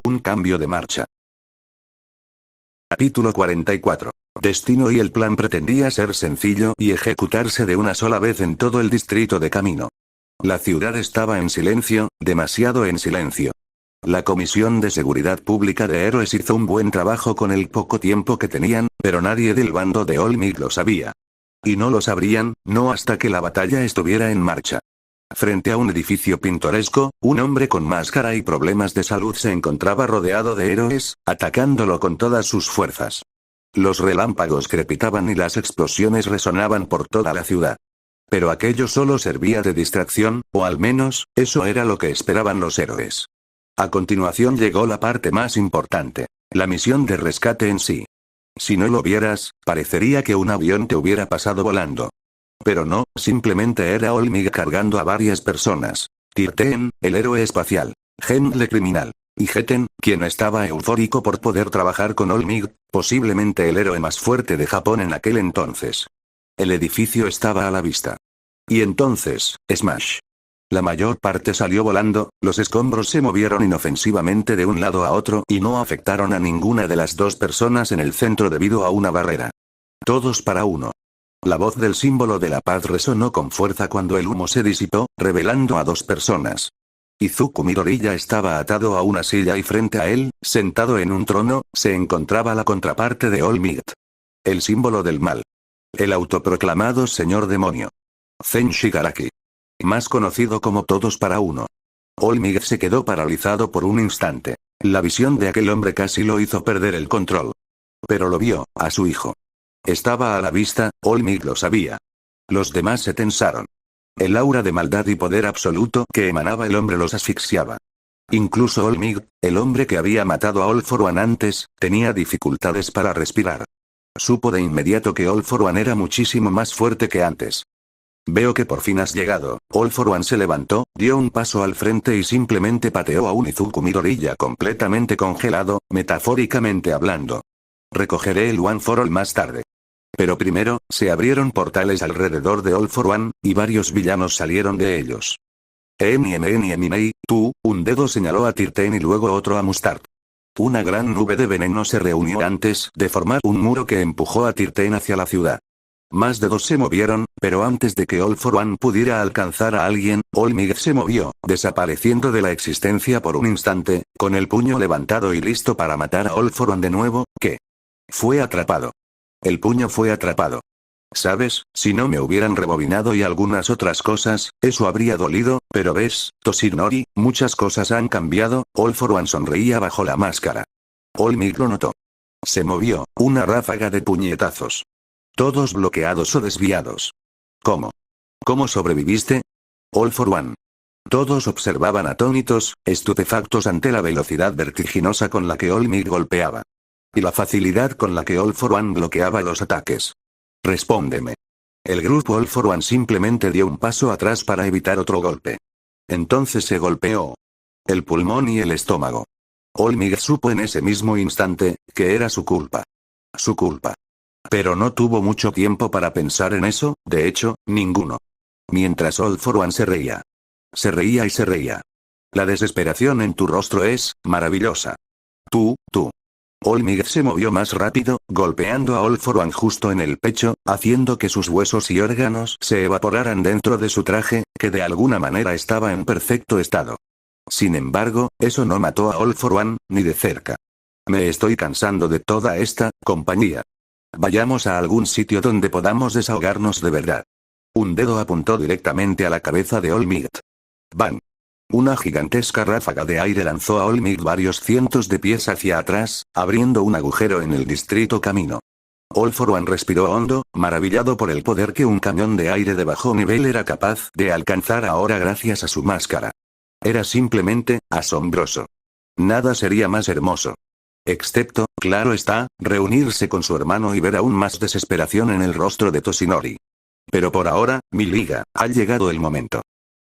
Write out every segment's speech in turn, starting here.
Un cambio de marcha. Capítulo 44. Destino y el plan pretendía ser sencillo y ejecutarse de una sola vez en todo el distrito de Camino. La ciudad estaba en silencio, demasiado en silencio. La Comisión de Seguridad Pública de Héroes hizo un buen trabajo con el poco tiempo que tenían, pero nadie del bando de Olmig lo sabía. Y no lo sabrían, no hasta que la batalla estuviera en marcha. Frente a un edificio pintoresco, un hombre con máscara y problemas de salud se encontraba rodeado de héroes, atacándolo con todas sus fuerzas. Los relámpagos crepitaban y las explosiones resonaban por toda la ciudad. Pero aquello solo servía de distracción, o al menos, eso era lo que esperaban los héroes. A continuación llegó la parte más importante, la misión de rescate en sí. Si no lo vieras, parecería que un avión te hubiera pasado volando. Pero no, simplemente era Olmig cargando a varias personas. Tirten, el héroe espacial. Hendle criminal. Y Geten, quien estaba eufórico por poder trabajar con Olmig, posiblemente el héroe más fuerte de Japón en aquel entonces. El edificio estaba a la vista. Y entonces, Smash. La mayor parte salió volando, los escombros se movieron inofensivamente de un lado a otro y no afectaron a ninguna de las dos personas en el centro debido a una barrera. Todos para uno. La voz del símbolo de la paz resonó con fuerza cuando el humo se disipó, revelando a dos personas. Izuku Midoriya estaba atado a una silla y frente a él, sentado en un trono, se encontraba la contraparte de Olmig. El símbolo del mal. El autoproclamado señor demonio. Zen Shigaraki. Más conocido como todos para uno. Olmig se quedó paralizado por un instante. La visión de aquel hombre casi lo hizo perder el control. Pero lo vio, a su hijo. Estaba a la vista, Olmig lo sabía. Los demás se tensaron. El aura de maldad y poder absoluto que emanaba el hombre los asfixiaba. Incluso Olmig, el hombre que había matado a All For One antes, tenía dificultades para respirar. Supo de inmediato que All For One era muchísimo más fuerte que antes. Veo que por fin has llegado. All For One se levantó, dio un paso al frente y simplemente pateó a un Izuku Midoriya completamente congelado, metafóricamente hablando. Recogeré el One For All más tarde. Pero primero, se abrieron portales alrededor de All For One, y varios villanos salieron de ellos. Tú, un dedo señaló a Tirten y luego otro a Mustard. Una gran nube de veneno se reunió antes de formar un muro que empujó a Tirten hacia la ciudad. Más dedos se movieron, pero antes de que All For One pudiera alcanzar a alguien, Olmig se movió, desapareciendo de la existencia por un instante, con el puño levantado y listo para matar a All For One de nuevo, que fue atrapado. El puño fue atrapado. ¿Sabes? Si no me hubieran rebobinado y algunas otras cosas, eso habría dolido, pero ves, Toshinori, muchas cosas han cambiado. All For One sonreía bajo la máscara. Olmig lo notó. Se movió, una ráfaga de puñetazos. Todos bloqueados o desviados. ¿Cómo? ¿Cómo sobreviviste? All For One. Todos observaban atónitos, estupefactos ante la velocidad vertiginosa con la que Olmig golpeaba. Y la facilidad con la que All For One bloqueaba los ataques. Respóndeme. El grupo All For One simplemente dio un paso atrás para evitar otro golpe. Entonces se golpeó el pulmón y el estómago. Olmig supo en ese mismo instante que era su culpa. Su culpa. Pero no tuvo mucho tiempo para pensar en eso, de hecho, ninguno. Mientras All For One se reía. Se reía y se reía. La desesperación en tu rostro es maravillosa. Tú. Olmig se movió más rápido, golpeando a All For One justo en el pecho, haciendo que sus huesos y órganos se evaporaran dentro de su traje, que de alguna manera estaba en perfecto estado. Sin embargo, eso no mató a All For One, ni de cerca. Me estoy cansando de toda esta compañía. Vayamos a algún sitio donde podamos desahogarnos de verdad. Un dedo apuntó directamente a la cabeza de Olmig. ¡Bang! Una gigantesca ráfaga de aire lanzó a Olmig varios cientos de pies hacia atrás, abriendo un agujero en el distrito Camino. All For One respiró hondo, maravillado por el poder que un cañón de aire de bajo nivel era capaz de alcanzar ahora gracias a su máscara. Era simplemente asombroso. Nada sería más hermoso. Excepto, claro está, reunirse con su hermano y ver aún más desesperación en el rostro de Toshinori. Pero por ahora, mi liga, ha llegado el momento.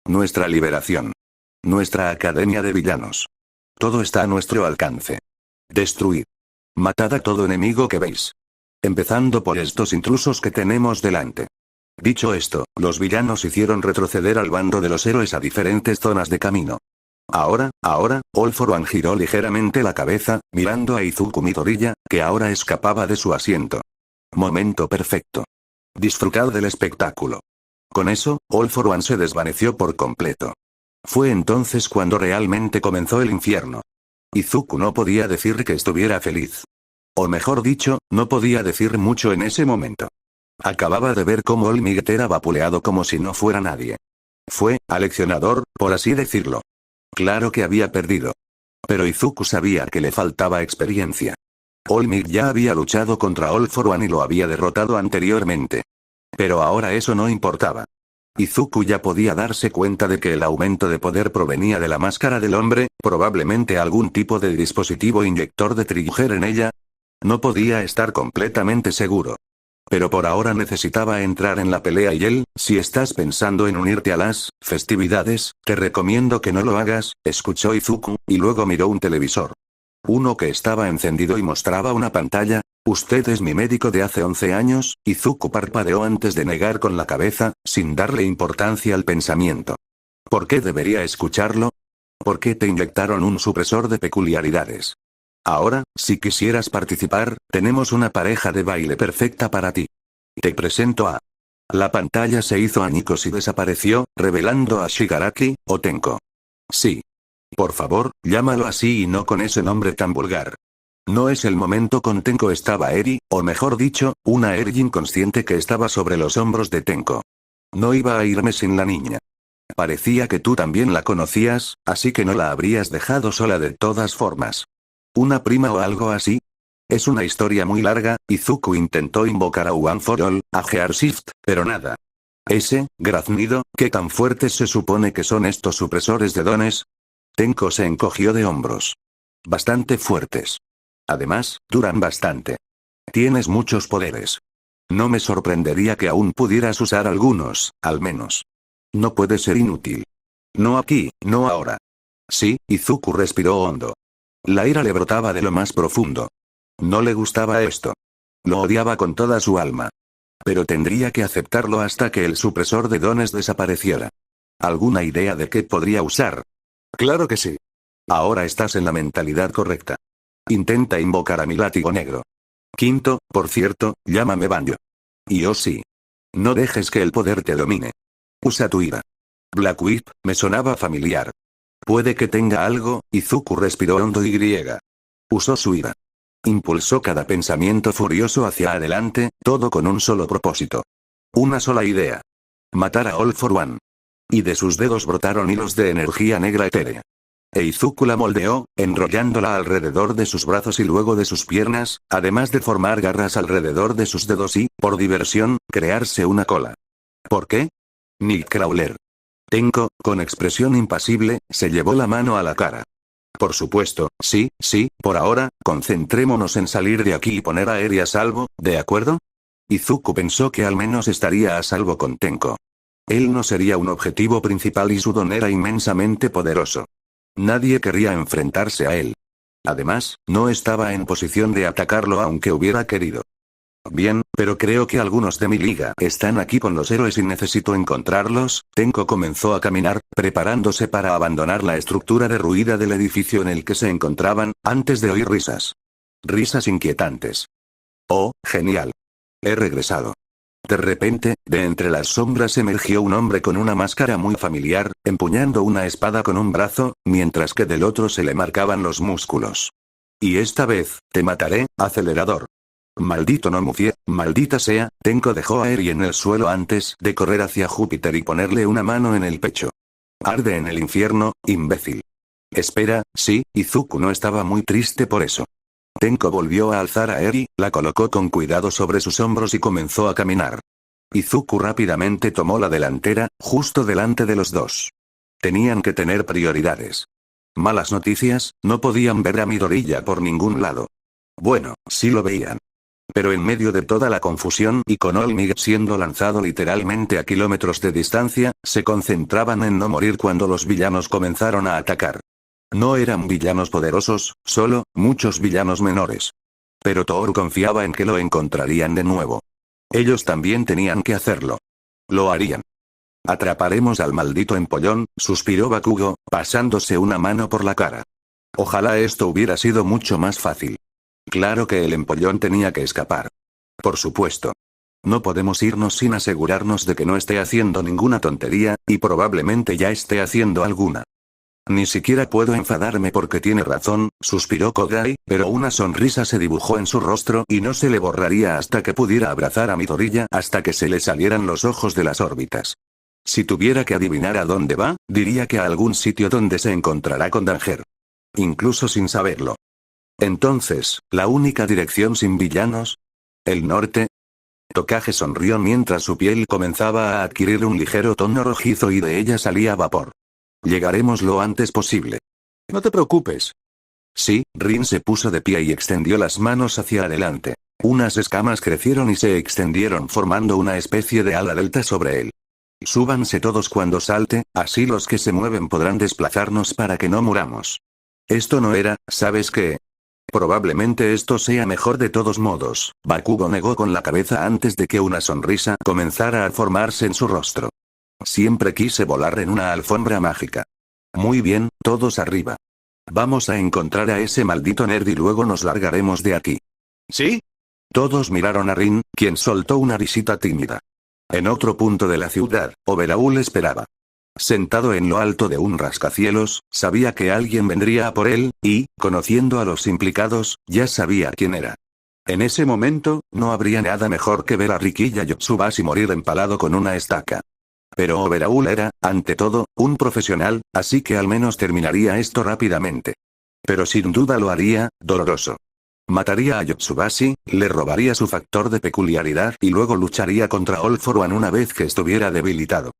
Nuestra liberación. Nuestra academia de villanos. Todo está a nuestro alcance. Destruid. Matad a todo enemigo que veis. Empezando por estos intrusos que tenemos delante. Dicho esto, los villanos hicieron retroceder al bando de los héroes a diferentes zonas de camino. Ahora, All For One giró ligeramente la cabeza, mirando a Izuku Midoriya, que ahora escapaba de su asiento. Momento perfecto. Disfrutad del espectáculo. Con eso, All For One se desvaneció por completo. Fue entonces cuando realmente comenzó el infierno. Izuku no podía decir que estuviera feliz. O mejor dicho, no podía decir mucho en ese momento. Acababa de ver cómo All Might era vapuleado como si no fuera nadie. Fue aleccionador, por así decirlo. Claro que había perdido. Pero Izuku sabía que le faltaba experiencia. All Might ya había luchado contra All For One y lo había derrotado anteriormente. Pero ahora eso no importaba. Izuku ya podía darse cuenta de que el aumento de poder provenía de la máscara del hombre, probablemente algún tipo de dispositivo inyector de trigger en ella. No podía estar completamente seguro. Pero por ahora necesitaba entrar en la pelea y él, si estás pensando en unirte a las festividades, te recomiendo que no lo hagas, escuchó Izuku, y luego miró un televisor. Uno que estaba encendido y mostraba una pantalla. Usted es mi médico de hace 11 años, Izuku parpadeó antes de negar con la cabeza, sin darle importancia al pensamiento. ¿Por qué debería escucharlo? ¿Por qué te inyectaron un supresor de peculiaridades? Ahora, si quisieras participar, tenemos una pareja de baile perfecta para ti. Te presento a... La pantalla se hizo añicos y desapareció, revelando a Shigaraki, o Tenko. Sí. Por favor, llámalo así y no con ese nombre tan vulgar. No es el momento. Con Tenko estaba Eri, o mejor dicho, una Eri inconsciente que estaba sobre los hombros de Tenko. No iba a irme sin la niña. Parecía que tú también la conocías, así que no la habrías dejado sola de todas formas. ¿Una prima o algo así? Es una historia muy larga. Izuku intentó invocar a One For All, a Gearshift, pero nada. Ese, graznido, ¿qué tan fuertes se supone que son estos supresores de dones? Tenko se encogió de hombros. Bastante fuertes. Además, duran bastante. Tienes muchos poderes. No me sorprendería que aún pudieras usar algunos, al menos. No puede ser inútil. No aquí, no ahora. Sí, Izuku respiró hondo. La ira le brotaba de lo más profundo. No le gustaba esto. Lo odiaba con toda su alma. Pero tendría que aceptarlo hasta que el supresor de dones desapareciera. ¿Alguna idea de qué podría usar? Claro que sí. Ahora estás en la mentalidad correcta. Intenta invocar a mi látigo negro. Quinto, por cierto, llámame Banjo. Y oh sí. No dejes que el poder te domine. Usa tu ira. Black Whip, me sonaba familiar. Puede que tenga algo. Izuku respiró hondo y griega. Usó su ira. Impulsó cada pensamiento furioso hacia adelante, todo con un solo propósito. Una sola idea. Matar a All For One. Y de sus dedos brotaron hilos de energía negra etérea. Izuku la moldeó, enrollándola alrededor de sus brazos y luego de sus piernas, además de formar garras alrededor de sus dedos y, por diversión, crearse una cola. ¿Por qué? Nightcrawler. Tenko, con expresión impasible, se llevó la mano a la cara. Por supuesto, sí, por ahora, concentrémonos en salir de aquí y poner a Eri a salvo, ¿de acuerdo? Izuku pensó que al menos estaría a salvo con Tenko. Él no sería un objetivo principal y su don era inmensamente poderoso. Nadie querría enfrentarse a él. Además, no estaba en posición de atacarlo aunque hubiera querido. Bien, pero creo que algunos de mi liga están aquí con los héroes y necesito encontrarlos. Tenko comenzó a caminar, preparándose para abandonar la estructura derruida del edificio en el que se encontraban, antes de oír risas. Risas inquietantes. Oh, genial. He regresado. De repente, de entre las sombras emergió un hombre con una máscara muy familiar, empuñando una espada con un brazo, mientras que del otro se le marcaban los músculos. Y esta vez, te mataré, acelerador. Maldito Nomufie, maldita sea. Tenko dejó a Eri en el suelo antes de correr hacia Júpiter y ponerle una mano en el pecho. Arde en el infierno, imbécil. Espera, sí, Izuku no estaba muy triste por eso. Tenko volvió a alzar a Eri, la colocó con cuidado sobre sus hombros y comenzó a caminar. Izuku rápidamente tomó la delantera, justo delante de los dos. Tenían que tener prioridades. Malas noticias, no podían ver a Midoriya por ningún lado. Bueno, sí lo veían. Pero en medio de toda la confusión y con All Might siendo lanzado literalmente a kilómetros de distancia, se concentraban en no morir cuando los villanos comenzaron a atacar. No eran villanos poderosos, solo, muchos villanos menores. Pero Toru confiaba en que lo encontrarían de nuevo. Ellos también tenían que hacerlo. Lo harían. Atraparemos al maldito empollón, suspiró Bakugo, pasándose una mano por la cara. Ojalá esto hubiera sido mucho más fácil. Claro que el empollón tenía que escapar. Por supuesto. No podemos irnos sin asegurarnos de que no esté haciendo ninguna tontería, y probablemente ya esté haciendo alguna. Ni siquiera puedo enfadarme porque tiene razón, suspiró Kodai, pero una sonrisa se dibujó en su rostro y no se le borraría hasta que pudiera abrazar a Midoriya hasta que se le salieran los ojos de las órbitas. Si tuviera que adivinar a dónde va, diría que a algún sitio donde se encontrará con Danger. Incluso sin saberlo. Entonces, ¿la única dirección sin villanos? ¿El norte? Tokage sonrió mientras su piel comenzaba a adquirir un ligero tono rojizo y de ella salía vapor. Llegaremos lo antes posible. No te preocupes. Sí, Rin se puso de pie y extendió las manos hacia adelante. Unas escamas crecieron y se extendieron formando una especie de ala delta sobre él. Súbanse todos cuando salte, así los que se mueven podrán desplazarnos para que no muramos. Esto no era, ¿sabes qué? Probablemente esto sea mejor de todos modos, Bakugo negó con la cabeza antes de que una sonrisa comenzara a formarse en su rostro. Siempre quise volar en una alfombra mágica. Muy bien, todos arriba. Vamos a encontrar a ese maldito nerd y luego nos largaremos de aquí. ¿Sí? Todos miraron a Rin, quien soltó una risita tímida. En otro punto de la ciudad, Overhaul esperaba. Sentado en lo alto de un rascacielos, sabía que alguien vendría a por él, y, conociendo a los implicados, ya sabía quién era. En ese momento, no habría nada mejor que ver a Riki y a Yotsubashi morir empalado con una estaca. Pero Overhaul era, ante todo, un profesional, así que al menos terminaría esto rápidamente. Pero sin duda lo haría, doloroso. Mataría a Yotsubashi, le robaría su factor de peculiaridad y luego lucharía contra All For One una vez que estuviera debilitado.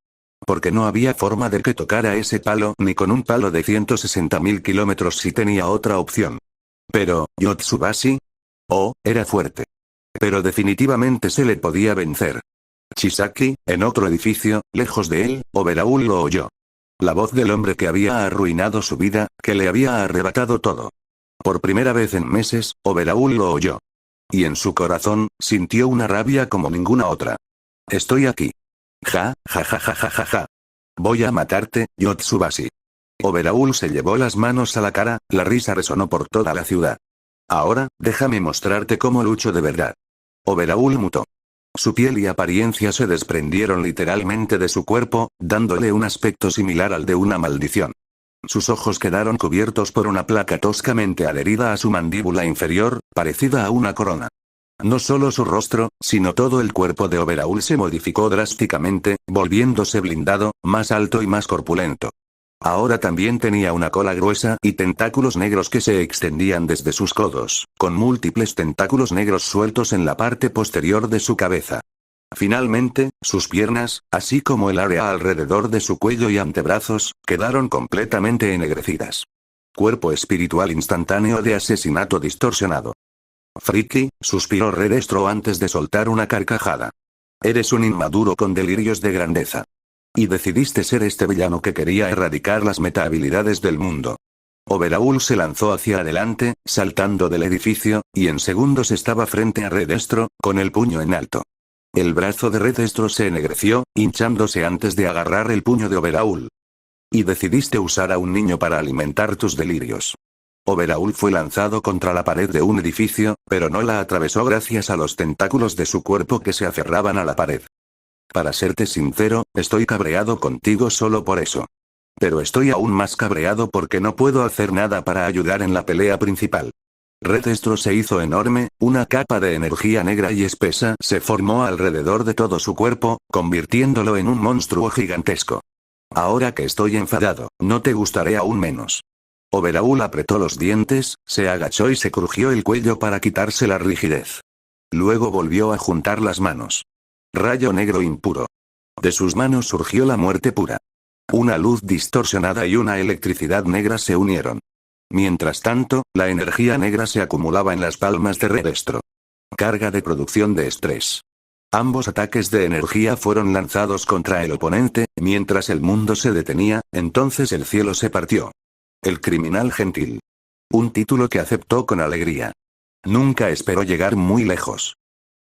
Porque no había forma de que tocara ese palo ni con un palo de 160.000 kilómetros si tenía otra opción. Pero, ¿Yotsubashi? Oh, era fuerte. Pero definitivamente se le podía vencer. Chisaki, en otro edificio, lejos de él, Overhaul lo oyó. La voz del hombre que había arruinado su vida, que le había arrebatado todo. Por primera vez en meses, Overhaul lo oyó. Y en su corazón, sintió una rabia como ninguna otra. Estoy aquí. Ja, ja, ja, ja, ja, ja, ja. Voy a matarte, Yotsubashi. Overhaul se llevó las manos a la cara, la risa resonó por toda la ciudad. Ahora, déjame mostrarte cómo lucho de verdad. Overhaul mutó. Su piel y apariencia se desprendieron literalmente de su cuerpo, dándole un aspecto similar al de una maldición. Sus ojos quedaron cubiertos por una placa toscamente adherida a su mandíbula inferior, parecida a una corona. No solo su rostro, sino todo el cuerpo de Overhaul se modificó drásticamente, volviéndose blindado, más alto y más corpulento. Ahora también tenía una cola gruesa y tentáculos negros que se extendían desde sus codos, con múltiples tentáculos negros sueltos en la parte posterior de su cabeza. Finalmente, sus piernas, así como el área alrededor de su cuello y antebrazos, quedaron completamente ennegrecidas. Cuerpo espiritual instantáneo de asesinato distorsionado. Friki, suspiró Redestro antes de soltar una carcajada. Eres un inmaduro con delirios de grandeza. Y decidiste ser este villano que quería erradicar las metahabilidades del mundo. Overhaul se lanzó hacia adelante, saltando del edificio, y en segundos estaba frente a Redestro, con el puño en alto. El brazo de Redestro se ennegreció, hinchándose antes de agarrar el puño de Overhaul. Y decidiste usar a un niño para alimentar tus delirios. Overhaul fue lanzado contra la pared de un edificio, pero no la atravesó gracias a los tentáculos de su cuerpo que se aferraban a la pared. Para serte sincero, estoy cabreado contigo solo por eso. Pero estoy aún más cabreado porque no puedo hacer nada para ayudar en la pelea principal. Redestro se hizo enorme, una capa de energía negra y espesa se formó alrededor de todo su cuerpo, convirtiéndolo en un monstruo gigantesco. Ahora que estoy enfadado, no te gustaré aún menos. Overhaul apretó los dientes, se agachó y se crujió el cuello para quitarse la rigidez. Luego volvió a juntar las manos. Rayo negro impuro. De sus manos surgió la muerte pura. Una luz distorsionada y una electricidad negra se unieron. Mientras tanto, la energía negra se acumulaba en las palmas de Redestro. Carga de producción de estrés. Ambos ataques de energía fueron lanzados contra el oponente, mientras el mundo se detenía, entonces el cielo se partió. El criminal gentil. Un título que aceptó con alegría. Nunca esperó llegar muy lejos.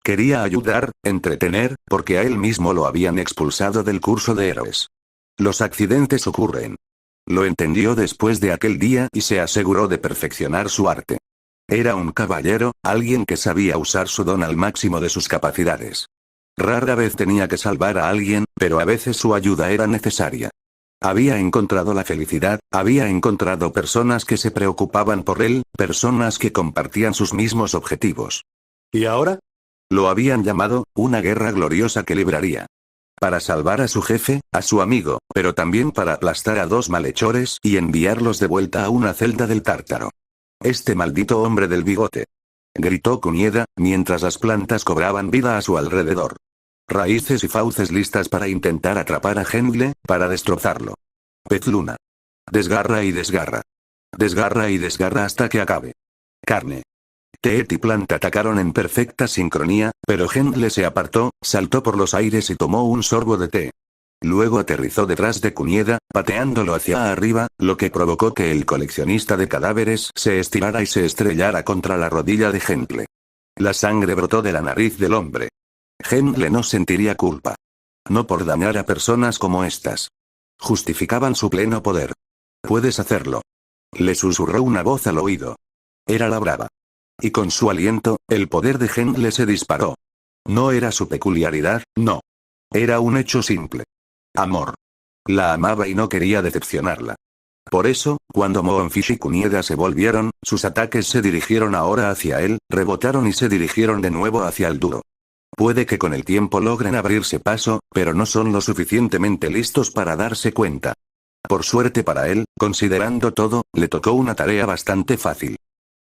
Quería ayudar, entretener, porque a él mismo lo habían expulsado del curso de héroes. Los accidentes ocurren. Lo entendió después de aquel día y se aseguró de perfeccionar su arte. Era un caballero, alguien que sabía usar su don al máximo de sus capacidades. Rara vez tenía que salvar a alguien, pero a veces su ayuda era necesaria. Había encontrado la felicidad, había encontrado personas que se preocupaban por él, personas que compartían sus mismos objetivos. ¿Y ahora? Lo habían llamado, una guerra gloriosa que libraría. Para salvar a su jefe, a su amigo, pero también para aplastar a 2 malhechores y enviarlos de vuelta a una celda del Tártaro. Este maldito hombre del bigote. Gritó Kunieda, mientras las plantas cobraban vida a su alrededor. Raíces y fauces listas para intentar atrapar a Henle, para destrozarlo. Pez luna. Desgarra y desgarra. Desgarra y desgarra hasta que acabe. Carne. Teet y planta atacaron en perfecta sincronía, pero Henle se apartó, saltó por los aires y tomó un sorbo de té. Luego aterrizó detrás de Kunieda, pateándolo hacia arriba, lo que provocó que el coleccionista de cadáveres se estirara y se estrellara contra la rodilla de Henle. La sangre brotó de la nariz del hombre. Henle no sentiría culpa. No por dañar a personas como estas. Justificaban su pleno poder. Puedes hacerlo. Le susurró una voz al oído. Era la brava. Y con su aliento, el poder de Henle se disparó. No era su peculiaridad, no. Era un hecho simple. Amor. La amaba y no quería decepcionarla. Por eso, cuando Moonfish y Kunieda se volvieron, sus ataques se dirigieron ahora hacia él, rebotaron y se dirigieron de nuevo hacia el duro. Puede que con el tiempo logren abrirse paso, pero no son lo suficientemente listos para darse cuenta. Por suerte para él, considerando todo, le tocó una tarea bastante fácil.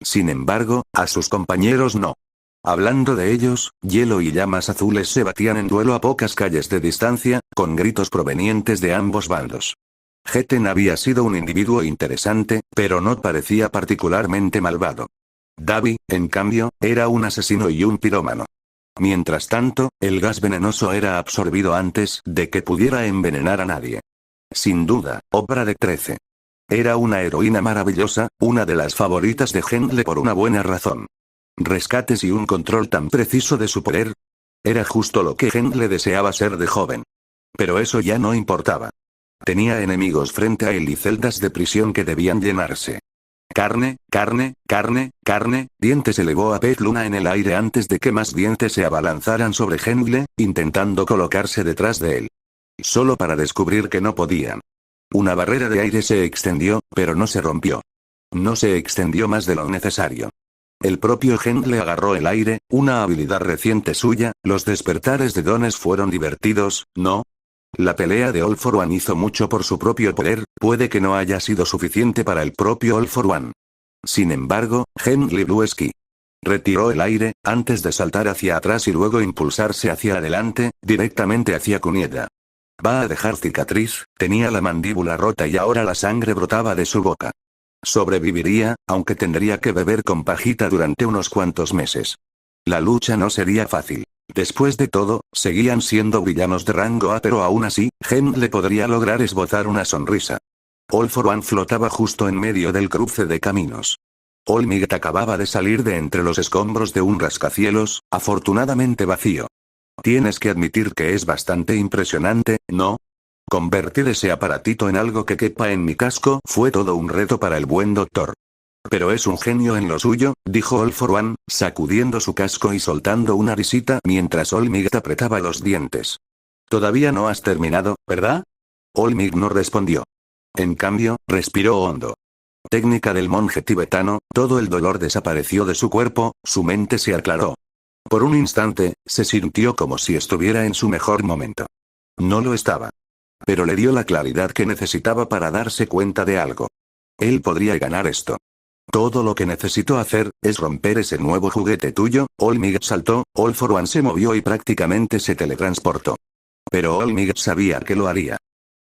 Sin embargo, a sus compañeros no. Hablando de ellos, Hielo y Llamas Azules se batían en duelo a pocas calles de distancia, con gritos provenientes de ambos bandos. Geten había sido un individuo interesante, pero no parecía particularmente malvado. Davi, en cambio, era un asesino y un pirómano. Mientras tanto, el gas venenoso era absorbido antes de que pudiera envenenar a nadie. Sin duda, obra de 13. Era una heroína maravillosa, una de las favoritas de Henle por una buena razón. Rescates y un control tan preciso de su poder. Era justo lo que Henle deseaba ser de joven. Pero eso ya no importaba. Tenía enemigos frente a él y celdas de prisión que debían llenarse. Carne, carne, carne, carne, dientes elevó a Pez Luna en el aire antes de que más dientes se abalanzaran sobre Henle, intentando colocarse detrás de él. Solo para descubrir que no podían. Una barrera de aire se extendió, pero no se rompió. No se extendió más de lo necesario. El propio Henle agarró el aire, una habilidad reciente suya. Los despertares de dones fueron divertidos, ¿no? La pelea de All for One hizo mucho por su propio poder, puede que no haya sido suficiente para el propio All for One. Sin embargo, Henle Bluesky retiró el aire, antes de saltar hacia atrás y luego impulsarse hacia adelante, directamente hacia Kunieda. Va a dejar cicatriz, tenía la mandíbula rota y ahora la sangre brotaba de su boca. Sobreviviría, aunque tendría que beber con pajita durante unos cuantos meses. La lucha no sería fácil. Después de todo, seguían siendo villanos de rango A, pero aún así, Henle podría lograr esbozar una sonrisa. All for One flotaba justo en medio del cruce de caminos. Olmigt acababa de salir de entre los escombros de un rascacielos, afortunadamente vacío. Tienes que admitir que es bastante impresionante, ¿no? Convertir ese aparatito en algo que quepa en mi casco fue todo un reto para el buen doctor. Pero es un genio en lo suyo, dijo All for One, sacudiendo su casco y soltando una risita mientras Olmigt apretaba los dientes. Todavía no has terminado, ¿verdad? Olmigt no respondió. En cambio, respiró hondo. Técnica del monje tibetano, todo el dolor desapareció de su cuerpo, su mente se aclaró. Por un instante, se sintió como si estuviera en su mejor momento. No lo estaba. Pero le dio la claridad que necesitaba para darse cuenta de algo. Él podría ganar esto. Todo lo que necesito hacer, es romper ese nuevo juguete tuyo. Olmigt saltó, All for One se movió y prácticamente se teletransportó. Pero Olmigt sabía que lo haría.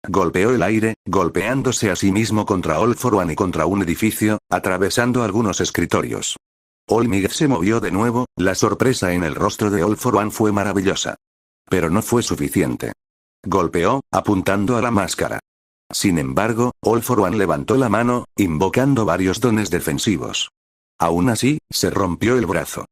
Golpeó el aire, golpeándose a sí mismo contra All for One y contra un edificio, atravesando algunos escritorios. Olmigt se movió de nuevo, la sorpresa en el rostro de All for One fue maravillosa. Pero no fue suficiente. Golpeó, apuntando a la máscara. Sin embargo, All for One levantó la mano, invocando varios dones defensivos. Aún así, se rompió el brazo.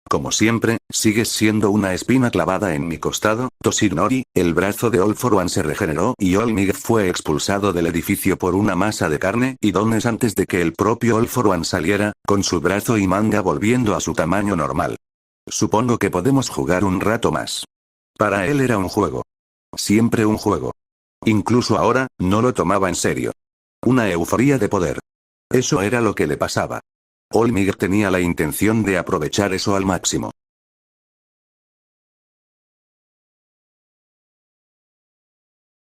Como siempre, sigues siendo una espina clavada en mi costado, Toshinori. El brazo de All For One se regeneró y All Might fue expulsado del edificio por una masa de carne y dones antes de que el propio All For One saliera, con su brazo y manga volviendo a su tamaño normal. Supongo que podemos jugar un rato más. Para él era un juego. Siempre un juego. Incluso ahora, no lo tomaba en serio. Una euforía de poder. Eso era lo que le pasaba. All Might tenía la intención de aprovechar eso al máximo.